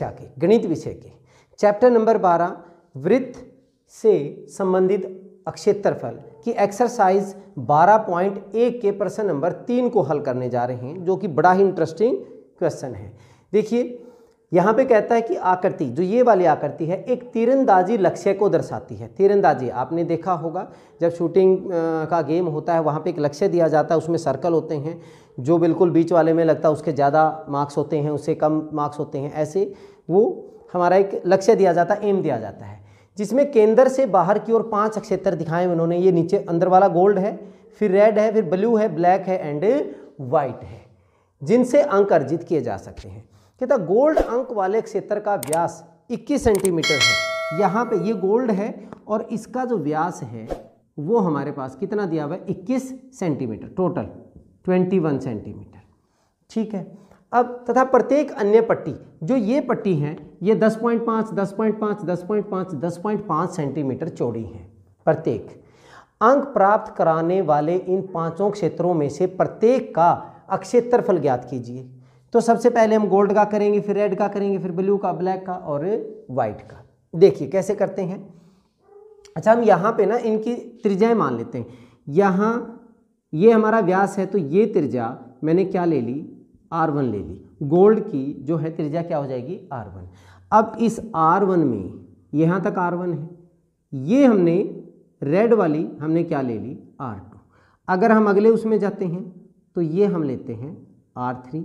कक्षा के गणित विषय के चैप्टर नंबर 12 वृत्त से संबंधित अक्षेत्रफल की एक्सरसाइज 12.1 के प्रश्न नंबर 3 को हल करने जा रहे हैं, जो कि बड़ा ही इंटरेस्टिंग क्वेश्चन है। देखिए यहाँ पे कहता है कि आकृति, जो ये वाली आकृति है, एक तीरंदाजी लक्ष्य को दर्शाती है। तीरंदाजी आपने देखा होगा, जब शूटिंग का गेम होता है वहाँ पे एक लक्ष्य दिया जाता है, उसमें सर्कल होते हैं, जो बिल्कुल बीच वाले में लगता है उसके ज़्यादा मार्क्स होते हैं, उससे कम मार्क्स होते हैं। ऐसे वो हमारा एक लक्ष्य दिया जाता है, एम दिया जाता है, जिसमें केंद्र से बाहर की ओर 5 अक्षेत्र दिखाए उन्होंने। ये नीचे अंदर वाला गोल्ड है, फिर रेड है, फिर ब्लू है, ब्लैक है एंड वाइट है, जिनसे अंक अर्जित किए जा सकते हैं। कहता गोल्ड अंक वाले क्षेत्र का व्यास 21 सेंटीमीटर है। यहाँ पे ये गोल्ड है और इसका जो व्यास है वो हमारे पास कितना दिया हुआ है, 21 सेंटीमीटर, टोटल 21 सेंटीमीटर। ठीक है। अब तथा प्रत्येक अन्य पट्टी, जो ये पट्टी है, ये 10.5, 10.5, 10.5, 10.5 सेंटीमीटर चौड़ी है प्रत्येक। अंक प्राप्त कराने वाले इन 5 क्षेत्रों में से प्रत्येक का अक्षेत्रफल ज्ञात कीजिए। तो सबसे पहले हम गोल्ड का करेंगे, फिर रेड का करेंगे, फिर ब्लू का, ब्लैक का और वाइट का। देखिए कैसे करते हैं। अच्छा, हम यहाँ पे ना इनकी त्रिज्याएं मान लेते हैं। यहाँ ये हमारा व्यास है, तो ये त्रिज्या मैंने क्या ले ली, R1 ले ली। गोल्ड की जो है त्रिज्या क्या हो जाएगी, R1। अब इस R1 में यहाँ तक R1 है, ये हमने रेड वाली हमने क्या ले ली, R2। अगर हम अगले उसमें जाते हैं तो ये हम लेते हैं R3,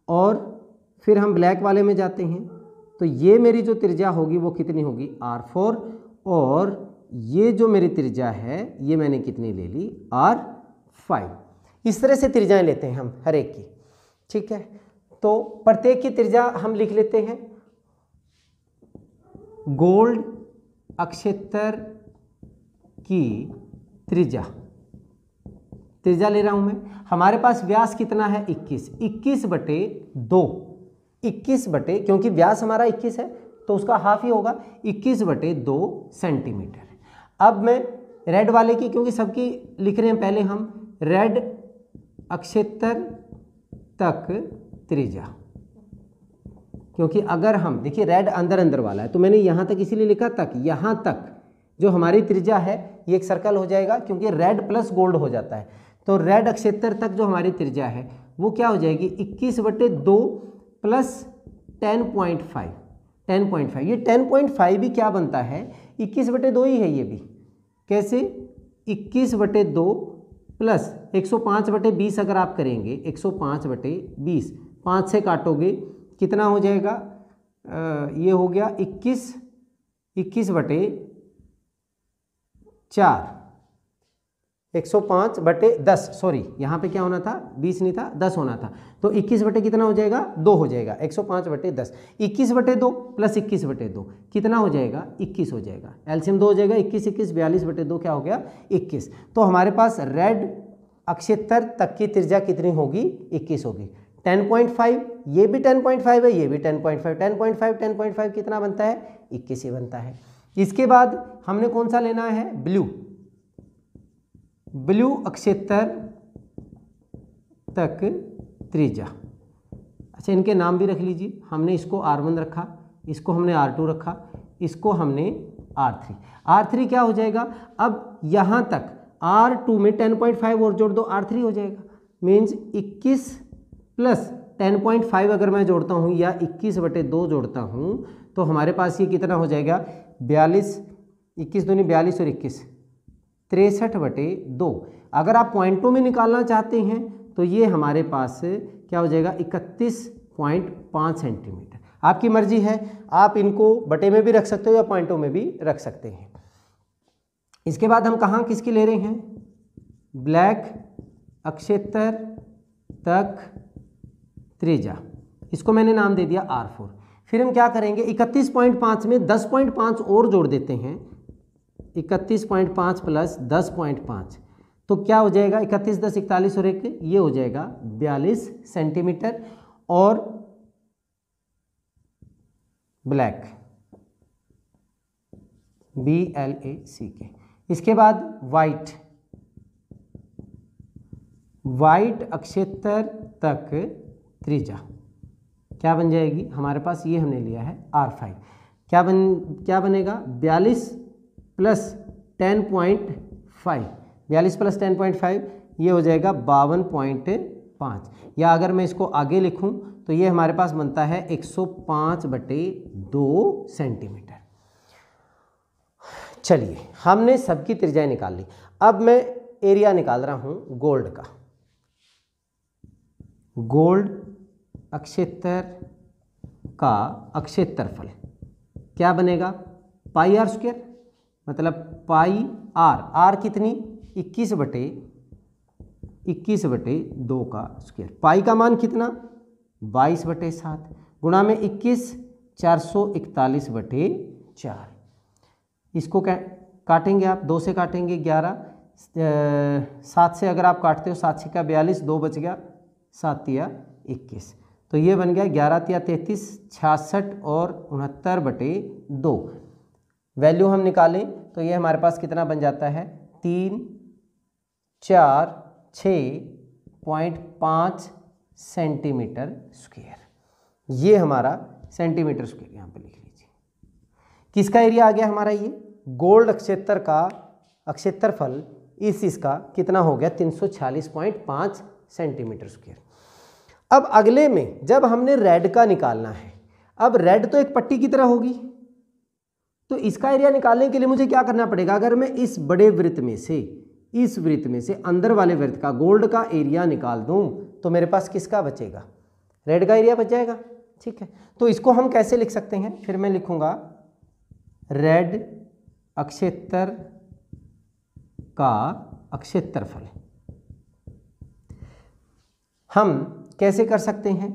और फिर हम ब्लैक वाले में जाते हैं तो ये मेरी जो त्रिज्या होगी वो कितनी होगी, R4, और ये जो मेरी त्रिज्या है ये मैंने कितनी ले ली, R5। इस तरह से त्रिज्याएं लेते हैं हम हर एक की। ठीक है, तो प्रत्येक की त्रिज्या हम लिख लेते हैं। गोल्ड अक्षेत्र की त्रिज्या ले रहा हूं मैं। हमारे पास व्यास कितना है, 21/2, 21 क्योंकि व्यास हमारा 21 है तो उसका हाफ ही होगा, 21/2 सेंटीमीटर। अब मैं रेड वाले की, क्योंकि सबकी लिख रहे हैं पहले हम, रेड अक्षेत्र तक त्रिज्या, क्योंकि अगर हम देखिए रेड अंदर वाला है तो मैंने यहाँ तक इसीलिए लिखा तक। यहाँ तक जो हमारी त्रिज्या है ये एक सर्कल हो जाएगा, क्योंकि रेड प्लस गोल्ड हो जाता है। तो रेड अक्षेत्र तक जो हमारी त्रिज्या है वो क्या हो जाएगी, 21/2 प्लस 10.5, 10.5। ये 10.5 भी क्या बनता है, 21/2 ही है ये भी। कैसे, 21/2 प्लस 105/20 अगर आप करेंगे, 105/20, 5 से काटोगे कितना हो जाएगा, ये हो गया 21/4, 105/10, सॉरी यहाँ पे क्या होना था, 20 नहीं था, 10 होना था। तो 21 कितना हो जाएगा, 2 हो जाएगा, 105/10। 21/2 प्लस 21/2 कितना हो जाएगा, 21 हो जाएगा। एलसीएम 2 हो जाएगा, 21, 42/2 क्या हो गया, 21। तो हमारे पास रेड अक्षेत्र तक की त्रिज्या कितनी होगी, 21 होगी। 10.5, ये भी 10.5 है, ये भी 10.5, 10.5 कितना बनता है, 21 ही बनता है। इसके बाद हमने कौन सा लेना है, ब्लू अक्षेत्र तक त्रिज्या। अच्छा, इनके नाम भी रख लीजिए। हमने इसको R1 रखा, इसको हमने R2 रखा, इसको हमने R3। R3 क्या हो जाएगा, अब यहाँ तक R2 में 10.5 और जोड़ दो, R3 हो जाएगा। मीन्स 21 प्लस 10.5 अगर मैं जोड़ता हूँ या 21/2 जोड़ता हूँ तो हमारे पास ये कितना हो जाएगा, 42, 21 दूनी 42 और 21, 63/2। अगर आप पॉइंटों में निकालना चाहते हैं तो ये हमारे पास क्या हो जाएगा, 31.5 सेंटीमीटर। आपकी मर्जी है, आप इनको बटे में भी रख सकते हो या पॉइंटों में भी रख सकते हैं। इसके बाद हम कहाँ किसकी ले रहे हैं, ब्लैक अक्षेत्र तक त्रिज्या, इसको मैंने नाम दे दिया R4। फिर हम क्या करेंगे, 31.5 में 10.5 और जोड़ देते हैं, 31.5 प्लस 10.5 तो क्या हो जाएगा, 31, 10, 41 और 1, ये हो जाएगा 42 सेंटीमीटर। और ब्लैक BLACK। इसके बाद वाइट अक्षेत्र तक त्रिज्या, क्या बन जाएगी हमारे पास, ये हमने लिया है R5, क्या बनेगा 42 प्लस 10.5, 42 प्लस 10.5 ये हो जाएगा 52.5, या अगर मैं इसको आगे लिखूं तो ये हमारे पास बनता है 105/2 सेंटीमीटर। चलिए हमने सबकी त्रिज्याएं निकाल ली। अब मैं एरिया निकाल रहा हूं गोल्ड का। गोल्ड अक्षेत्र का अक्षेत्रफल क्या बनेगा, पाई आर स्क्वायर, मतलब पाई आर कितनी 21/2 का स्क्वायर। पाई का मान कितना 22/7 गुणा में 21 441/4। इसको काटेंगे आप, 2 से काटेंगे 11, 7 से अगर आप काटते हो 7 का 42, 2 बच गया, 7 या 21, तो ये बन गया 11 या 33, 66 और 69/2। वैल्यू हम निकालें तो ये हमारे पास कितना बन जाता है 346.5 सेंटीमीटर स्क्वायर। ये हमारा सेंटीमीटर स्क्वायर यहाँ पे लिख लीजिए। किसका एरिया आ गया हमारा, ये गोल्ड अक्षेत्र का अक्षेत्रफल इसका कितना हो गया 346.5 सेंटीमीटर स्क्वायर। अब अगले में जब हमने रेड का निकालना है, अब रेड तो एक पट्टी की तरह होगी, तो इसका एरिया निकालने के लिए मुझे क्या करना पड़ेगा, अगर मैं इस बड़े वृत्त में से, इस वृत्त में से अंदर वाले वृत्त का गोल्ड का एरिया निकाल दूं तो मेरे पास किसका बचेगा, रेड का एरिया बच जाएगा। ठीक है, तो इसको हम कैसे लिख सकते हैं, फिर मैं लिखूंगा रेड अक्षेत्र का अक्षेत्रफल। हम कैसे कर सकते हैं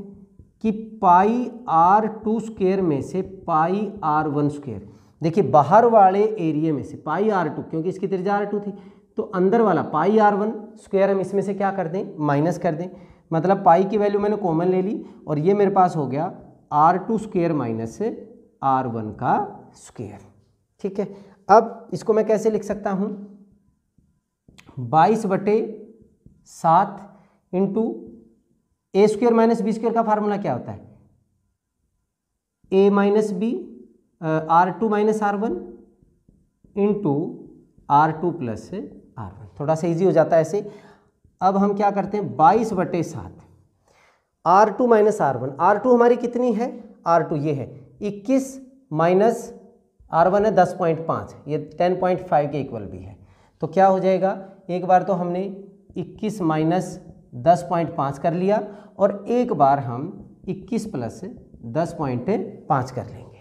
कि पाई R2 स्क्वायर में से पाई R1 स्क्वायर, देखिए बाहर वाले एरिया में से पाई R2, क्योंकि इसकी त्रिज्या R2 थी, तो अंदर वाला पाई R1 स्क्वायर हम इसमें से क्या कर दें, माइनस कर दें, मतलब पाई की वैल्यू मैंने कॉमन ले ली और ये मेरे पास हो गया R2 स्क्वायर माइनस R1 का स्क्वायर। ठीक है, अब इसको मैं कैसे लिख सकता हूँ, 22/7 into a square minus b square का फार्मूला क्या होता है, a minus b R2 minus R1 into R2 plus R1। थोड़ा सा इजी हो जाता है ऐसे। अब हम क्या करते हैं 22/7 R2 माइनस R1, R2 हमारी कितनी है, R2 ये है 21 माइनस R1 है 10.5, ये 10.5 के इक्वल भी है, तो क्या हो जाएगा, एक बार तो हमने 21 माइनस 10.5 कर लिया और एक बार हम 21 प्लस 10.5 कर लेंगे।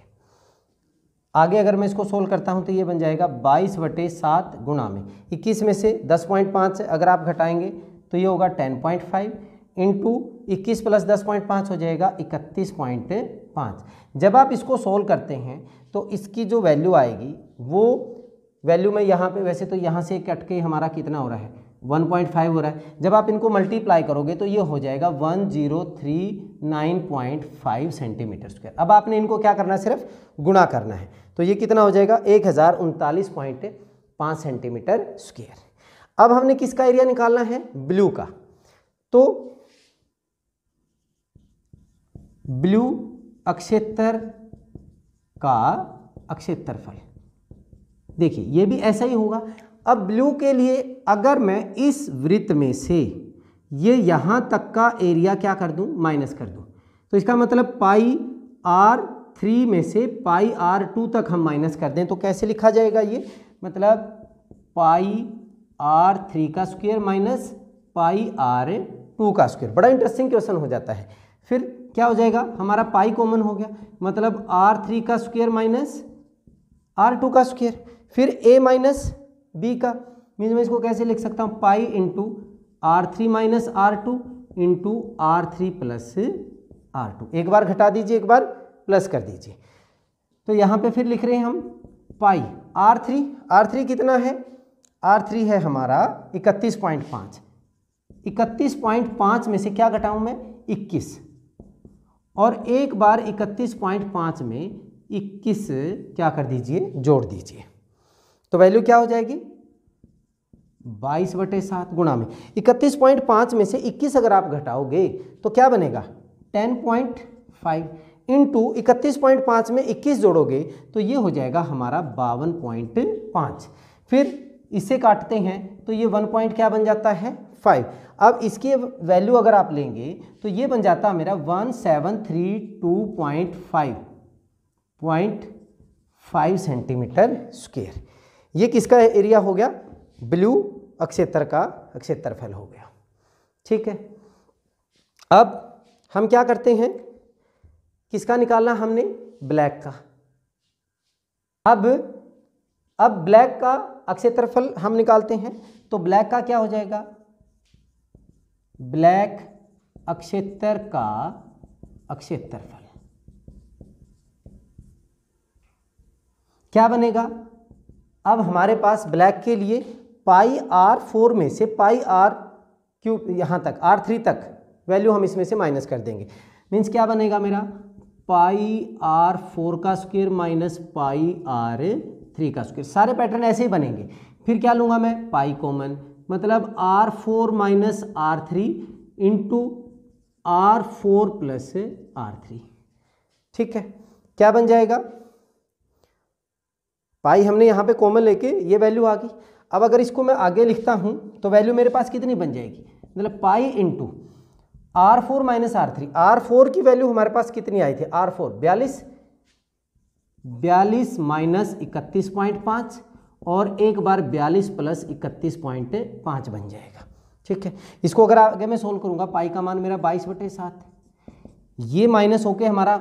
आगे अगर मैं इसको सोल्व करता हूं तो ये बन जाएगा 22/7 गुणा में 21 में से 10.5 अगर आप घटाएंगे तो ये होगा 10.5 इंटू 21 प्लस 10.5 हो जाएगा 31.5। जब आप इसको सोल्व करते हैं तो इसकी जो वैल्यू आएगी वो वैल्यू में यहाँ पे, वैसे तो यहाँ से कट के हमारा कितना हो रहा है 1.5 हो रहा है, जब आप इनको मल्टीप्लाई करोगे तो ये हो जाएगा 1039.5 सेंटीमीटर स्क्वायर। अब आपने इनको क्या करना है, सिर्फ गुणा करना है, तो ये कितना हो जाएगा 1039.5 सेंटीमीटर स्क्वायर। अब हमने किसका एरिया निकालना है, ब्लू का, तो ब्लू अक्षेत्र का अक्षेत्रफल, देखिए ये भी ऐसा ही होगा। अब ब्लू के लिए अगर मैं इस वृत्त में से ये यहाँ तक का एरिया क्या कर दूँ, माइनस कर दूँ, तो इसका मतलब पाई R3 में से पाई R2 तक हम माइनस कर दें तो कैसे लिखा जाएगा, ये मतलब पाई R3 का स्क्वायर माइनस पाई R2 का स्क्वायर। बड़ा इंटरेस्टिंग क्वेश्चन हो जाता है। फिर क्या हो जाएगा, हमारा पाई कॉमन हो गया, मतलब R3 का स्क्वायर माइनस R2 का स्क्वायर, फिर a माइनस बी का, मीन्स मैं इसको कैसे लिख सकता हूँ, pi into R3 minus R2 into R3 plus R2। एक बार घटा दीजिए, एक बार प्लस कर दीजिए, तो यहाँ पे फिर लिख रहे हैं हम पाई R3 कितना है, R3 है हमारा 31.5, 31.5 में से क्या घटाऊँ मैं 21, और एक बार 31.5 में 21 क्या कर दीजिए, जोड़ दीजिए, तो वैल्यू क्या हो जाएगी 22/7 गुणा में 31.5 में से 21 अगर आप घटाओगे तो क्या बनेगा 10.5 5 इंटू 31.5 में 21 जोड़ोगे तो ये हो जाएगा हमारा 52.5। फिर इसे काटते हैं तो ये 1 पॉइंट क्या बन जाता है 5। अब इसकी वैल्यू अगर आप लेंगे तो ये बन जाता मेरा 1732.5 सेंटीमीटर स्क्वायर। ये किसका एरिया हो गया, ब्लू अक्षेत्र का क्षेत्रफल हो गया। ठीक है, अब हम क्या करते हैं, किसका निकालना हमने, ब्लैक का। अब ब्लैक का क्षेत्रफल हम निकालते हैं तो ब्लैक का क्या हो जाएगा, ब्लैक क्षेत्र का क्षेत्रफल क्या बनेगा। अब हमारे पास ब्लैक के लिए पाई r4 में से पाई r³ यहाँ तक r3 तक वैल्यू हम इसमें से माइनस कर देंगे। मीन्स क्या बनेगा मेरा, पाई r4 का स्क्वायर माइनस पाई r3 का स्क्वायर। सारे पैटर्न ऐसे ही बनेंगे। फिर क्या लूँगा मैं, पाई कॉमन, मतलब r4 minus r3 into r4 plus r3। ठीक है, क्या बन जाएगा, पाई हमने यहाँ पे कॉमन लेके ये वैल्यू आ गई। अब अगर इसको मैं आगे लिखता हूँ तो वैल्यू मेरे पास कितनी बन जाएगी, मतलब pi into r4 minus r3। r4 की वैल्यू हमारे पास कितनी आई थी, r4 42 माइनस 31.5 और एक बार 42 प्लस 31.5 बन जाएगा। ठीक है, इसको अगर आगे मैं सोल्व करूँगा, पाई का मान मेरा 22/7, ये माइनस होके हमारा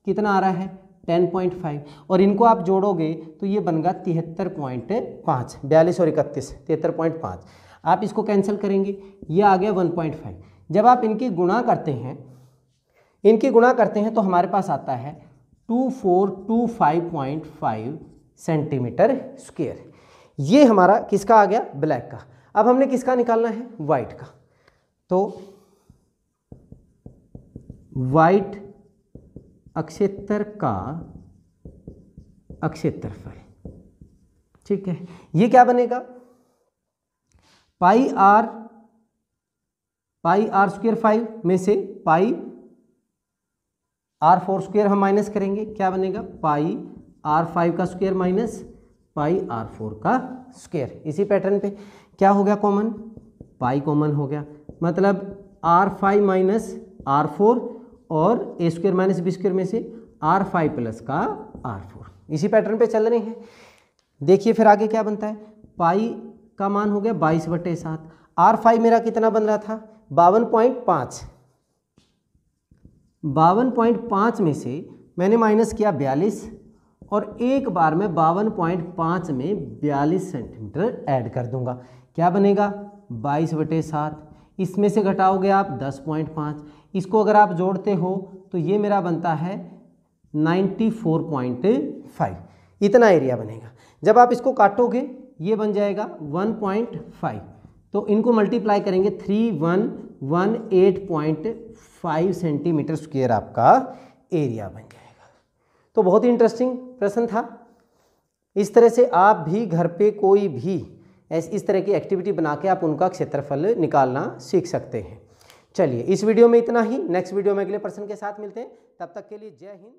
कितना आ रहा है 10.5 और इनको आप जोड़ोगे तो ये बनेगा 73.5। 42 और 31 73.5। आप इसको कैंसिल करेंगे, ये आ गया 1.5। जब आप इनकी गुणा करते हैं तो हमारे पास आता है 2425.5 सेंटीमीटर स्क्वायर। ये हमारा किसका आ गया, ब्लैक का। अब हमने किसका निकालना है, वाइट का। तो वाइट क्षेत्र का क्षेत्रफल, ठीक है, ये क्या बनेगा, पाई r स्क्वायर 5 में से पाई r4 स्क्वायर हम माइनस करेंगे, क्या बनेगा, पाई r5 का स्क्वायर माइनस पाई r4 का स्क्वायर। इसी पैटर्न पे क्या हो गया कॉमन, पाई कॉमन हो गया, मतलब r5 माइनस r4 और a square minus b square में से r5 प्लस का r4। इसी पैटर्न पे चल रहे हैं। देखिए फिर आगे क्या बनता है, पाई का मान हो गया 22/7, r5 मेरा कितना बन रहा था 52.5। 52.5 में से मैंने माइनस किया 42 और एक बार में 52.5 में 42 सेंटीमीटर ऐड कर दूंगा, क्या बनेगा 22/7। इसमें से घटाओगे आप 10.5, इसको अगर आप जोड़ते हो तो ये मेरा बनता है 94.5। इतना एरिया बनेगा। जब आप इसको काटोगे ये बन जाएगा 1.5, तो इनको मल्टीप्लाई करेंगे 3118.5 सेंटीमीटर स्क्वायर आपका एरिया बन जाएगा। तो बहुत ही इंटरेस्टिंग प्रश्न था। इस तरह से आप भी घर पे कोई भी इस तरह की एक्टिविटी बना के आप उनका क्षेत्रफल निकालना सीख सकते हैं। चलिए इस वीडियो में इतना ही, नेक्स्ट वीडियो में अगले प्रश्न के साथ मिलते हैं। तब तक के लिए जय हिंद।